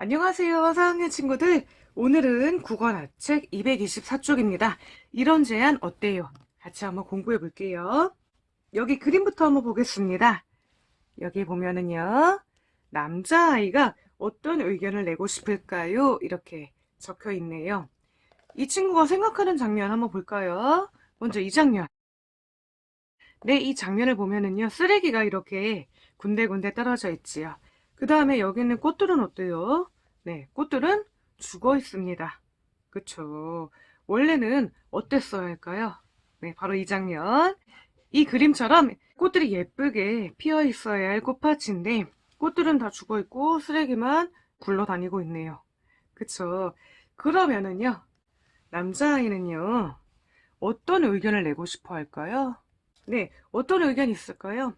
안녕하세요, 4학년 친구들. 오늘은 국어나책 224쪽입니다. 이런 제안 어때요? 같이 한번 공부해 볼게요. 여기 그림부터 한번 보겠습니다. 여기 보면은요, 남자아이가 어떤 의견을 내고 싶을까요? 이렇게 적혀 있네요. 이 친구가 생각하는 장면 한번 볼까요? 먼저 이 장면. 네, 이 장면을 보면은요, 쓰레기가 이렇게 군데군데 떨어져 있지요. 그 다음에 여기 있는 꽃들은 어때요? 네, 꽃들은 죽어 있습니다. 그쵸. 원래는 어땠어야 할까요? 네, 바로 이 장면. 이 그림처럼 꽃들이 예쁘게 피어 있어야 할 꽃밭인데, 꽃들은 다 죽어 있고 쓰레기만 굴러다니고 있네요. 그쵸. 그러면은요, 남자아이는요, 어떤 의견을 내고 싶어 할까요? 네, 어떤 의견이 있을까요?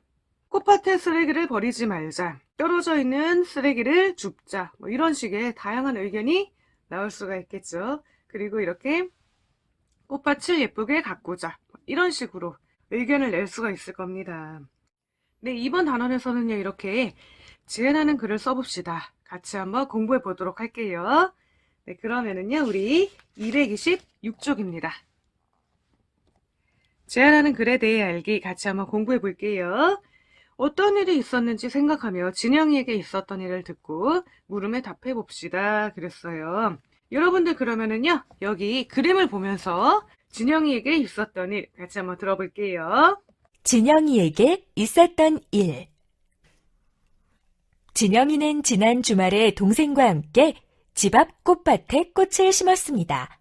꽃밭에 쓰레기를 버리지 말자. 떨어져 있는 쓰레기를 줍자. 뭐 이런 식의 다양한 의견이 나올 수가 있겠죠. 그리고 이렇게 꽃밭을 예쁘게 가꾸자. 뭐 이런 식으로 의견을 낼 수가 있을 겁니다. 네, 이번 단원에서는요, 이렇게 제안하는 글을 써봅시다. 같이 한번 공부해 보도록 할게요. 네, 그러면은요, 우리 226쪽입니다. 제안하는 글에 대해 알기 같이 한번 공부해 볼게요. 어떤 일이 있었는지 생각하며 진영이에게 있었던 일을 듣고 물음에 답해 봅시다. 그랬어요. 여러분들 그러면은요, 여기 그림을 보면서 진영이에게 있었던 일 같이 한번 들어볼게요. 진영이에게 있었던 일. 진영이는 지난 주말에 동생과 함께 집 앞 꽃밭에 꽃을 심었습니다.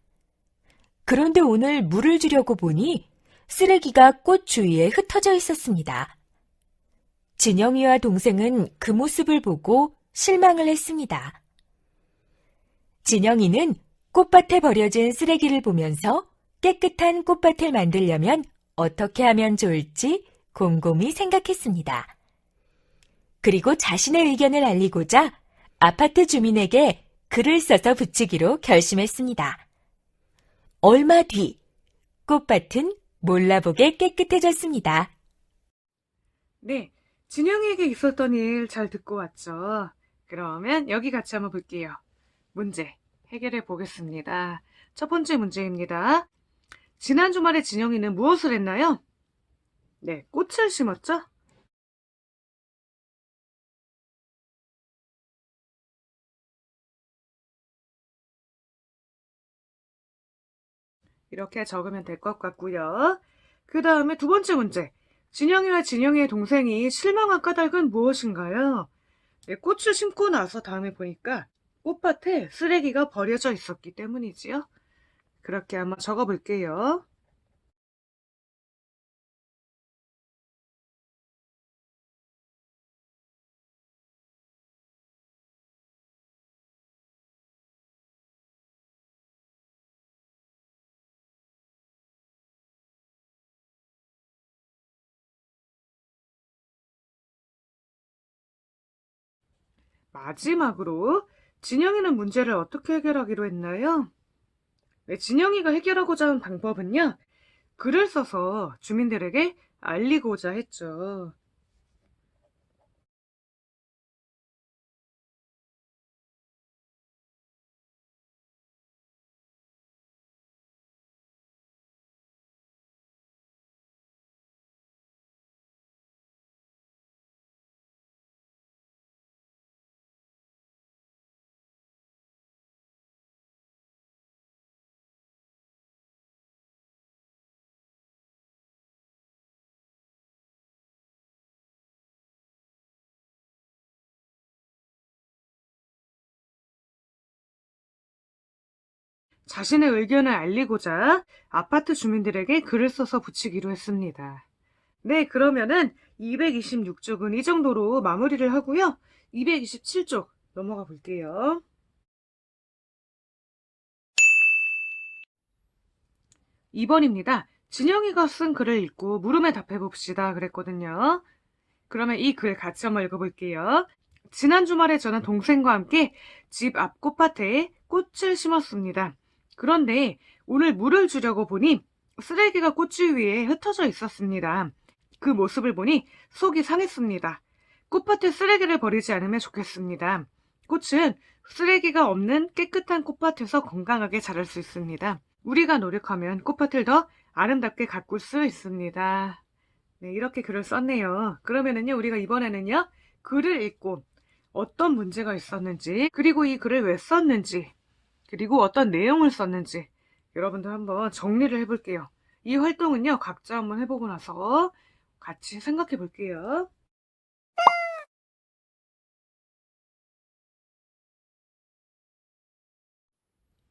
그런데 오늘 물을 주려고 보니 쓰레기가 꽃 주위에 흩어져 있었습니다. 진영이와 동생은 그 모습을 보고 실망을 했습니다. 진영이는 꽃밭에 버려진 쓰레기를 보면서 깨끗한 꽃밭을 만들려면 어떻게 하면 좋을지 곰곰이 생각했습니다. 그리고 자신의 의견을 알리고자 아파트 주민에게 글을 써서 붙이기로 결심했습니다. 얼마 뒤, 꽃밭은 몰라보게 깨끗해졌습니다. 네, 진영이에게 있었던 일 잘 듣고 왔죠? 그러면 여기 같이 한번 볼게요. 문제 해결해 보겠습니다. 첫 번째 문제입니다. 지난 주말에 진영이는 무엇을 했나요? 네, 꽃을 심었죠? 이렇게 적으면 될 것 같고요. 그 다음에 두 번째 문제. 진영이와 진영이의 동생이 실망한 까닭은 무엇인가요? 네, 꽃을 심고 나서 다음에 보니까 꽃밭에 쓰레기가 버려져 있었기 때문이지요. 그렇게 한번 적어볼게요. 마지막으로 진영이는 문제를 어떻게 해결하기로 했나요? 네, 진영이가 해결하고자 한 방법은요. 글을 써서 주민들에게 알리고자 했죠. 자신의 의견을 알리고자 아파트 주민들에게 글을 써서 붙이기로 했습니다. 네, 그러면은 226쪽은 이 정도로 마무리를 하고요. 227쪽 넘어가 볼게요. 2번입니다. 진영이가 쓴 글을 읽고 물음에 답해 봅시다. 그랬거든요. 그러면 이 글 같이 한번 읽어볼게요. 지난 주말에 저는 동생과 함께 집 앞 꽃밭에 꽃을 심었습니다. 그런데 오늘 물을 주려고 보니 쓰레기가 꽃주 위에 흩어져 있었습니다. 그 모습을 보니 속이 상했습니다. 꽃밭에 쓰레기를 버리지 않으면 좋겠습니다. 꽃은 쓰레기가 없는 깨끗한 꽃밭에서 건강하게 자랄 수 있습니다. 우리가 노력하면 꽃밭을 더 아름답게 가꿀 수 있습니다. 네, 이렇게 글을 썼네요. 그러면은요, 우리가 이번에는요, 글을 읽고 어떤 문제가 있었는지, 그리고 이 글을 왜 썼는지, 그리고 어떤 내용을 썼는지, 여러분들 한번 정리를 해볼게요. 이 활동은요, 각자 한번 해보고 나서 같이 생각해 볼게요.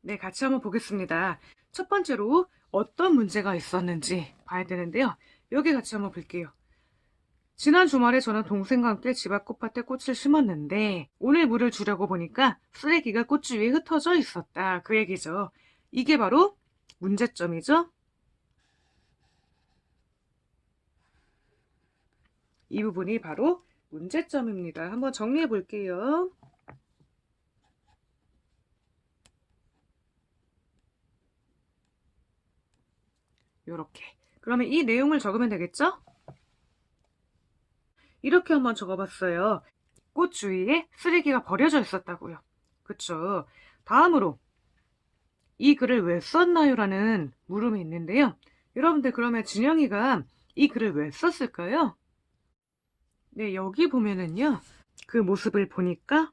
네, 같이 한번 보겠습니다. 첫 번째로 어떤 문제가 있었는지 봐야 되는데요. 여기 같이 한번 볼게요. 지난 주말에 저는 동생과 함께 집 앞 꽃밭에 꽃을 심었는데 오늘 물을 주려고 보니까 쓰레기가 꽃 위에 흩어져 있었다. 그 얘기죠. 이게 바로 문제점이죠. 이 부분이 바로 문제점입니다. 한번 정리해 볼게요. 요렇게. 그러면 이 내용을 적으면 되겠죠? 이렇게 한번 적어봤어요. 꽃 주위에 쓰레기가 버려져 있었다고요. 그쵸? 다음으로 이 글을 왜 썼나요? 라는 물음이 있는데요. 여러분들 그러면 진영이가 이 글을 왜 썼을까요? 네, 여기 보면은요. 그 모습을 보니까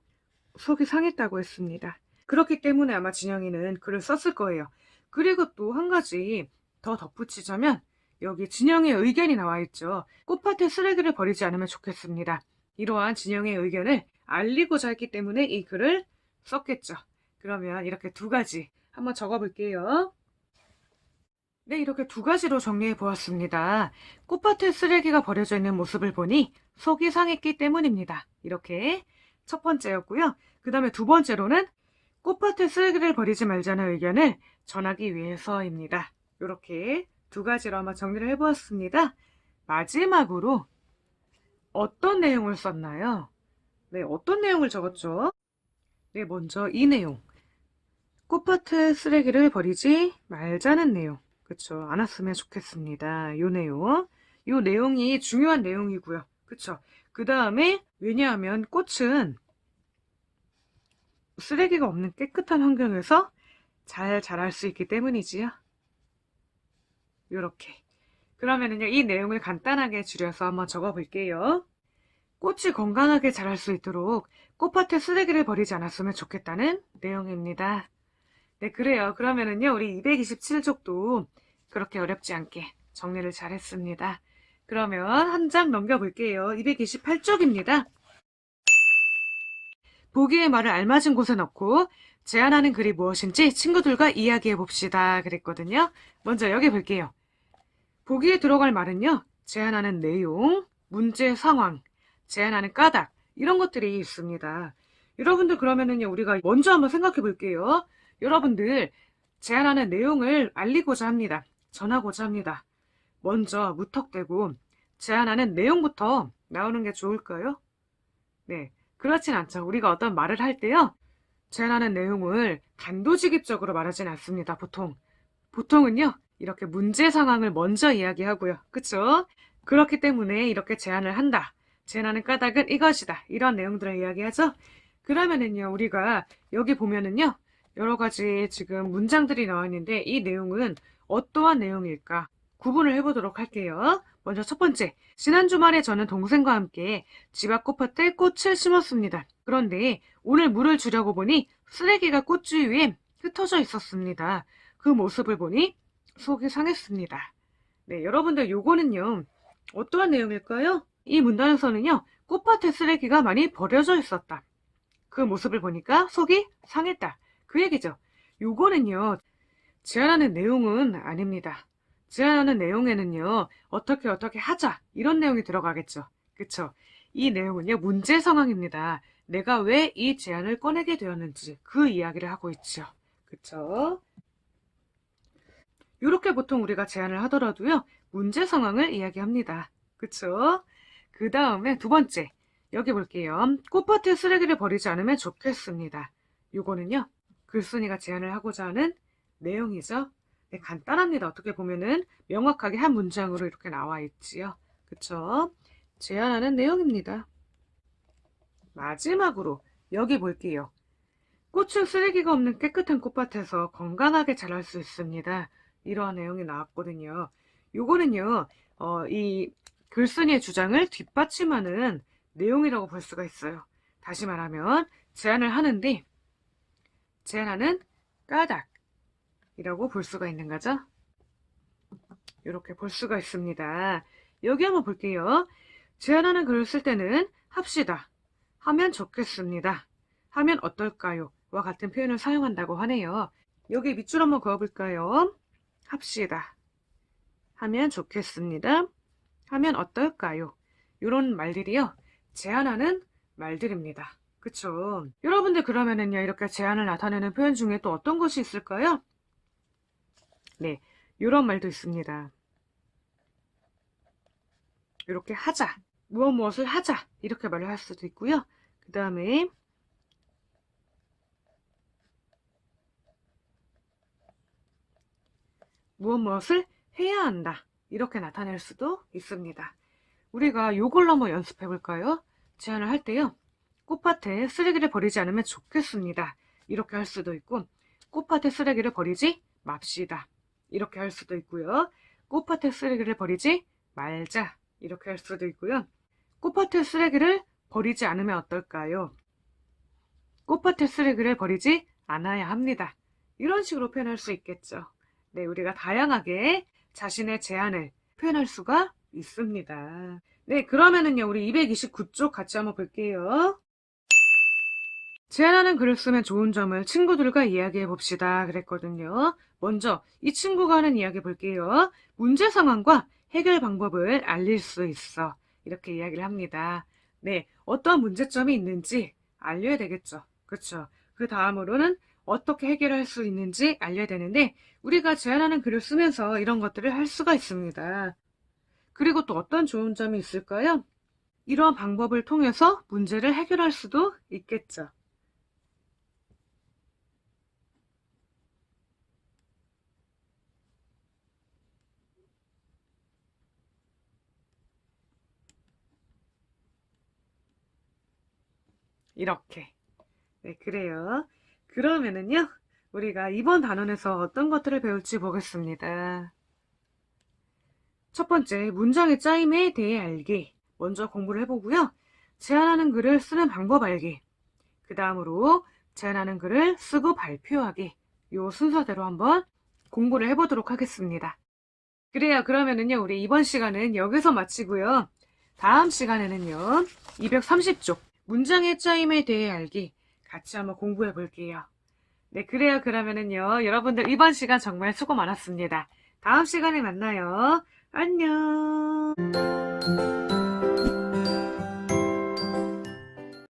속이 상했다고 했습니다. 그렇기 때문에 아마 진영이는 글을 썼을 거예요. 그리고 또 한 가지 더 덧붙이자면 여기 진영의 의견이 나와 있죠. 꽃밭에 쓰레기를 버리지 않으면 좋겠습니다. 이러한 진영의 의견을 알리고자 했기 때문에 이 글을 썼겠죠. 그러면 이렇게 두 가지 한번 적어볼게요. 네, 이렇게 두 가지로 정리해 보았습니다. 꽃밭에 쓰레기가 버려져 있는 모습을 보니 속이 상했기 때문입니다. 이렇게 첫 번째였고요. 그 다음에 두 번째로는 꽃밭에 쓰레기를 버리지 말자는 의견을 전하기 위해서입니다. 이렇게 두 가지로 한번 정리를 해보았습니다. 마지막으로 어떤 내용을 썼나요? 네, 어떤 내용을 적었죠? 네, 먼저 이 내용. 꽃밭에 쓰레기를 버리지 말자는 내용. 그쵸. 않았으면 좋겠습니다. 요 내용. 요 내용이 중요한 내용이고요. 그쵸. 그 다음에 왜냐하면 꽃은 쓰레기가 없는 깨끗한 환경에서 잘 자랄 수 있기 때문이지요. 요렇게. 그러면은요, 이 내용을 간단하게 줄여서 한번 적어볼게요. 꽃이 건강하게 자랄 수 있도록 꽃밭에 쓰레기를 버리지 않았으면 좋겠다는 내용입니다. 네, 그래요. 그러면은요, 우리 227쪽도 그렇게 어렵지 않게 정리를 잘 했습니다. 그러면 한 장 넘겨볼게요. 228쪽입니다. 보기의 말을 알맞은 곳에 넣고 제안하는 글이 무엇인지 친구들과 이야기해 봅시다. 그랬거든요. 먼저 여기 볼게요. 보기에 들어갈 말은요. 제안하는 내용, 문제 상황, 제안하는 까닭 이런 것들이 있습니다. 여러분들 그러면은요. 우리가 먼저 한번 생각해 볼게요. 여러분들 제안하는 내용을 알리고자 합니다. 전하고자 합니다. 먼저 무턱대고 제안하는 내용부터 나오는 게 좋을까요? 네, 그렇진 않죠. 우리가 어떤 말을 할 때요. 제안하는 내용을 단도직입적으로 말하진 않습니다. 보통은요. 이렇게 문제 상황을 먼저 이야기하고요. 그쵸? 그렇기 때문에 이렇게 제안을 한다. 제안하는 까닭은 이것이다. 이런 내용들을 이야기하죠. 그러면은요. 우리가 여기 보면은요. 여러 가지 지금 문장들이 나와 있는데 이 내용은 어떠한 내용일까? 구분을 해보도록 할게요. 먼저 첫 번째, 지난 주말에 저는 동생과 함께 집 앞 꽃밭에 꽃을 심었습니다. 그런데 오늘 물을 주려고 보니 쓰레기가 꽃주위 위에 흩어져 있었습니다. 그 모습을 보니 속이 상했습니다. 네, 여러분들 요거는요. 어떠한 내용일까요? 이 문단에서는요. 꽃밭에 쓰레기가 많이 버려져 있었다. 그 모습을 보니까 속이 상했다. 그 얘기죠. 요거는요. 제안하는 내용은 아닙니다. 제안하는 내용에는요. 어떻게 하자 이런 내용이 들어가겠죠. 그쵸? 이 내용은요. 문제 상황입니다. 내가 왜 이 제안을 꺼내게 되었는지 그 이야기를 하고 있죠. 그쵸? 이렇게 보통 우리가 제안을 하더라도요. 문제 상황을 이야기합니다. 그쵸? 그 다음에 두 번째. 여기 볼게요. 꽃밭에 쓰레기를 버리지 않으면 좋겠습니다. 요거는요. 글쓴이가 제안을 하고자 하는 내용이죠. 네, 간단합니다. 어떻게 보면은 명확하게 한 문장으로 이렇게 나와 있지요. 그쵸? 제안하는 내용입니다. 마지막으로 여기 볼게요. 꽃은 쓰레기가 없는 깨끗한 꽃밭에서 건강하게 자랄 수 있습니다. 이러한 내용이 나왔거든요. 요거는요, 이 글쓴이의 주장을 뒷받침하는 내용이라고 볼 수가 있어요. 다시 말하면, 제안을 하는데, 제안하는 까닭이라고 볼 수가 있는 거죠. 이렇게 볼 수가 있습니다. 여기 한번 볼게요. 제안하는 글을 쓸 때는 합시다, 하면 좋겠습니다, 하면 어떨까요? 와 같은 표현을 사용한다고 하네요. 여기 밑줄 한번 그어볼까요? 합시다, 하면 좋겠습니다, 하면 어떨까요? 이런 말들이요, 제안하는 말들입니다. 그쵸? 여러분들 그러면은요, 이렇게 제안을 나타내는 표현 중에 또 어떤 것이 있을까요? 네, 이런 말도 있습니다. 이렇게 하자, 무엇을 하자, 이렇게 말을 할 수도 있고요. 그 다음에 무엇을 해야 한다, 이렇게 나타낼 수도 있습니다. 우리가 요걸로 한번 연습해 볼까요? 제안을 할 때요, 꽃밭에 쓰레기를 버리지 않으면 좋겠습니다, 이렇게 할 수도 있고, 꽃밭에 쓰레기를 버리지 맙시다, 이렇게 할 수도 있고요. 꽃밭에 쓰레기를 버리지 말자, 이렇게 할 수도 있고요. 꽃밭에 쓰레기를 버리지 않으면 어떨까요? 꽃밭에 쓰레기를 버리지 않아야 합니다, 이런 식으로 표현할 수 있겠죠. 네, 우리가 다양하게 자신의 제안을 표현할 수가 있습니다. 네, 그러면은요, 우리 229쪽 같이 한번 볼게요. 제안하는 글을 쓰면 좋은 점을 친구들과 이야기해 봅시다, 그랬거든요. 먼저 이 친구가 하는 이야기 볼게요. 문제 상황과 해결 방법을 알릴 수 있어, 이렇게 이야기를 합니다. 네, 어떠한 문제점이 있는지 알려야 되겠죠. 그렇죠? 그 다음으로는 어떻게 해결할 수 있는지 알려야 되는데, 우리가 제안하는 글을 쓰면서 이런 것들을 할 수가 있습니다. 그리고 또 어떤 좋은 점이 있을까요? 이러한 방법을 통해서 문제를 해결할 수도 있겠죠. 이렇게. 네, 그래요. 그러면은요, 우리가 이번 단원에서 어떤 것들을 배울지 보겠습니다. 첫 번째, 문장의 짜임에 대해 알기. 먼저 공부를 해보고요. 제안하는 글을 쓰는 방법 알기. 그 다음으로 제안하는 글을 쓰고 발표하기. 요 순서대로 한번 공부를 해보도록 하겠습니다. 그래요. 그러면은요, 우리 이번 시간은 여기서 마치고요. 다음 시간에는요, 230쪽 문장의 짜임에 대해 알기 같이 한번 공부해 볼게요. 네, 그래요. 그러면은요, 여러분들 이번 시간 정말 수고 많았습니다. 다음 시간에 만나요. 안녕.